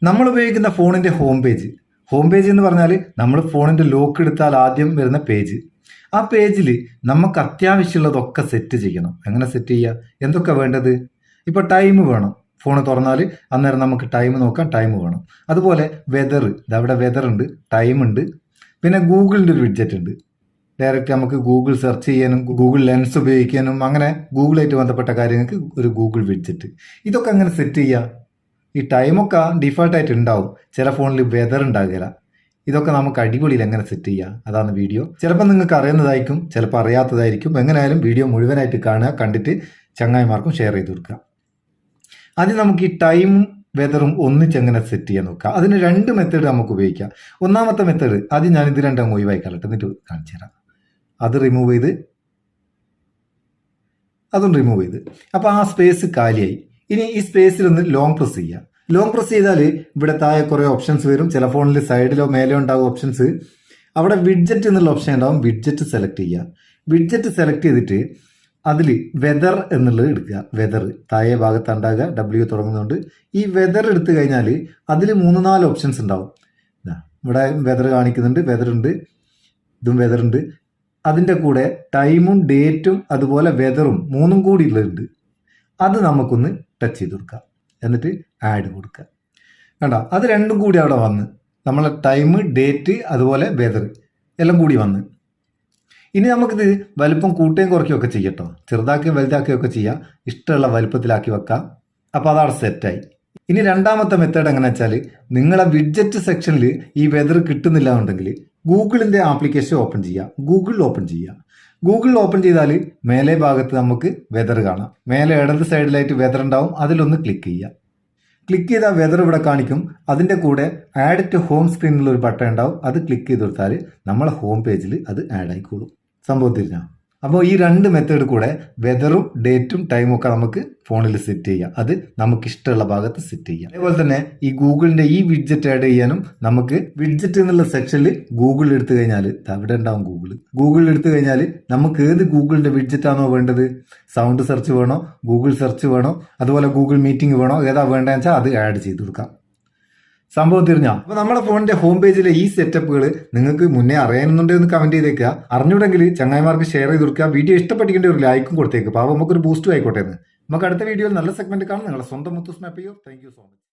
നമ്മൾ ഉപയോഗിക്കുന്ന ഫോണിൻ്റെ ഹോം പേജ് എന്ന് പറഞ്ഞാൽ നമ്മൾ ഫോണിൻ്റെ ലോക്ക് എടുത്താൽ ആദ്യം വരുന്ന പേജ്. ആ പേജിൽ നമുക്ക് അത്യാവശ്യമുള്ളതൊക്കെ സെറ്റ് ചെയ്യണം. എങ്ങനെ സെറ്റ് ചെയ്യുക? എന്തൊക്കെ വേണ്ടത്? ഇപ്പോൾ ടൈം വേണം. ഫോൺ തുറന്നാൽ അന്നേരം നമുക്ക് ടൈം നോക്കാൻ ടൈം വേണം. അതുപോലെ വെതർ, ഇതവിടെ വെതർ ഉണ്ട്, ടൈം ഉണ്ട്. പിന്നെ ഗൂഗിളിൻ്റെ ഒരു വിഡ്ജറ്റ് ഉണ്ട്. ഡയറക്റ്റ് നമുക്ക് ഗൂഗിൾ സെർച്ച് ചെയ്യാനും ഗൂഗിൾ ലെൻസ് ഉപയോഗിക്കാനും അങ്ങനെ ഗൂഗിളായിട്ട് ബന്ധപ്പെട്ട കാര്യങ്ങൾക്ക് ഒരു ഗൂഗിൾ വിഡ്ജറ്റ്. ഇതൊക്കെ അങ്ങനെ സെറ്റ് ചെയ്യുക. ഈ ടൈമൊക്കെ ഡിഫോൾട്ടായിട്ട് ഉണ്ടാവും. ചില ഫോണിൽ വെതർ ഉണ്ടാകില്ല. ഇതൊക്കെ നമുക്ക് അടിപൊളിയിൽ എങ്ങനെ സെറ്റ് ചെയ്യുക, അതാണ് വീഡിയോ. ചിലപ്പോൾ നിങ്ങൾക്ക് അറിയുന്നതായിരിക്കും, ചിലപ്പോൾ അറിയാത്തതായിരിക്കും. എങ്ങനെയായാലും വീഡിയോ മുഴുവനായിട്ട് കാണുക, കണ്ടിട്ട് ചങ്ങായിമാർക്കും ഷെയർ ചെയ്ത് കൊടുക്കുക. ആദ്യം നമുക്ക് ഈ ടൈമും വെതറും ഒന്നിച്ചെങ്ങനെ സെറ്റ് ചെയ്യാൻ നോക്കുക. അതിന് 2 മെത്തേഡ് നമുക്ക് ഉപയോഗിക്കാം. ഒന്നാമത്തെ മെത്തേഡ് ആദ്യം ഞാൻ ഇത് രണ്ടും ഒഴിവായിക്കാലട്ട്, എന്നിട്ട് കാണിച്ചു തരാം. അത് റിമൂവ് ചെയ്ത് അതും റിമൂവ് ചെയ്ത് അപ്പോൾ ആ സ്പേസ് കാലിയായി. ഇനി ഈ സ്പേസിലൊന്ന് ലോങ് പ്രസ് ചെയ്യുക. ലോങ് പ്രസ് ചെയ്താൽ ഇവിടെ താഴെ കുറേ ഓപ്ഷൻസ് വരും. ചില ഫോണിൽ സൈഡിലോ മേലോ ഉണ്ടാകും ഓപ്ഷൻസ്. അവിടെ വിഡ്ജറ്റ് എന്നുള്ള ഓപ്ഷൻ ഉണ്ടാവും. വിഡ്ജറ്റ് സെലക്ട് ചെയ്യുക. വിഡ്ജറ്റ് സെലക്ട് ചെയ്തിട്ട് അതിൽ വെതർ എന്നുള്ളത് എടുക്കുക. വെതർ താഴെ ഭാഗത്ത് ഉണ്ടാകുക, W തുടങ്ങുന്നുണ്ട്. ഈ വെതർ എടുത്തു കഴിഞ്ഞാൽ അതിൽ 3-4 ഓപ്ഷൻസ് ഉണ്ടാവും. ഇവിടെ വെതർ കാണിക്കുന്നുണ്ട്, വെതർ ഉണ്ട്, ഇതും വെതർ ഉണ്ട്. അതിൻ്റെ കൂടെ ടൈമും ഡേറ്റും അതുപോലെ വെതറും 3ഉം കൂടി ഉള്ളതുണ്ട്. അത് നമുക്കൊന്ന് ടച്ച് ചെയ്ത് കൊടുക്കുക. എന്നിട്ട് ആഡ് കൊടുക്കുക. കണ്ടോ, അത് 2ഉം കൂടി അവിടെ വന്ന് നമ്മളെ ടൈം, ഡേറ്റ് അതുപോലെ വെതർ എല്ലാം കൂടി വന്ന്. ഇനി നമുക്കിത് വലുപ്പം കൂട്ടുകയും കുറയ്ക്കുകയൊക്കെ ചെയ്യട്ടോ. ചെറുതാക്കുകയും വലുതാക്കുകയൊക്കെ ചെയ്യാം. ഇഷ്ടമുള്ള വലുപ്പത്തിലാക്കി വെക്കാം. അപ്പോൾ അതവിടെ സെറ്റായി. ഇനി രണ്ടാമത്തെ മെത്തേഡ് എങ്ങനെ വെച്ചാൽ, നിങ്ങളെ വിഡ്ജറ്റ് സെക്ഷനിൽ ഈ വെതർ കിട്ടുന്നില്ല എന്നുണ്ടെങ്കിൽ ഗൂഗിളിൻ്റെ ആപ്ലിക്കേഷൻ ഓപ്പൺ ചെയ്യുക. ഗൂഗിളിൽ ഓപ്പൺ ചെയ്യുക. ഗൂഗിളിൽ ഓപ്പൺ ചെയ്താൽ മേലെ ഭാഗത്ത് നമുക്ക് വെതർ കാണാം. മേലെ ഇടത് സൈഡിലായിട്ട് വെതർ ഉണ്ടാവും. അതിലൊന്ന് ക്ലിക്ക് ചെയ്യുക. ക്ലിക്ക് ചെയ്താൽ വെതർ ഇവിടെ കാണിക്കും. അതിൻ്റെ കൂടെ ആഡ് ടു ഹോം സ്ക്രീനിലുള്ള ഒരു ബട്ടൺ ഉണ്ടാവും. അത് ക്ലിക്ക് ചെയ്ത് കൊടുത്താൽ നമ്മളെ ഹോം പേജിൽ അത് ആഡ് ആയിക്കോളും. സംഭവം തിരിഞ്ഞാൽ. അപ്പോൾ ഈ 2 മെത്തേഡ് കൂടെ വെതറും ഡേറ്റും ടൈമും ഒക്കെ നമുക്ക് ഫോണിൽ സെറ്റ് ചെയ്യാം. അത് നമുക്ക് ഇഷ്ടമുള്ള ഭാഗത്ത് സെറ്റ് ചെയ്യാം. അതേപോലെ തന്നെ ഈ ഗൂഗിളിൻ്റെ ഈ വിഡ്ജറ്റ് ആഡ് ചെയ്യാനും നമുക്ക് വിഡ്ജറ്റ് എന്നുള്ള സെക്ഷനിൽ ഗൂഗിൾ എടുത്തു കഴിഞ്ഞാൽ അവിടെ ഉണ്ടാവും ഗൂഗിൾ എടുത്തു കഴിഞ്ഞാൽ നമുക്ക് ഏത് ഗൂഗിളിൻ്റെ വിഡ്ജറ്റ് ആണോ വേണ്ടത്, സൗണ്ട് സെർച്ച് വേണോ, ഗൂഗിൾ സെർച്ച് വേണോ, അതുപോലെ ഗൂഗിൾ മീറ്റിംഗ് വേണോ, ഏതാ വേണ്ടതെന്ന് വെച്ചാൽ അത് ആഡ് ചെയ്ത് കൊടുക്കാം. സംഭവം തിരിഞ്ഞോ? അപ്പോൾ നമ്മുടെ ഫോണിന്റെ ഹോം പേജിലെ ഈ സെറ്റപ്പുകൾ നിങ്ങൾക്ക് മുന്നേ അറിയാനുണ്ടെന്ന് കമന്റ് ചെയ്തേക്കുക. അറിഞ്ഞൂടെങ്കിൽ ചങ്ങായിമാർക്ക് ഷെയർ ചെയ്ത് കൊടുക്കുക. വീഡിയോ ഇഷ്ടപ്പെട്ടിട്ടുണ്ടെങ്കിൽ ഒരു ലൈക്കും കൊടുത്തേക്ക്. അപ്പോൾ നമുക്കൊരു ബൂസ്റ്റും ആയിക്കോട്ടെ എന്ന്. നമുക്ക് അടുത്ത വീഡിയോയിൽ നല്ല സെഗ്മെന്റ് കാണാം. നിങ്ങളുടെ സ്വന്തം Muthoos Meppayur. Thank you so much.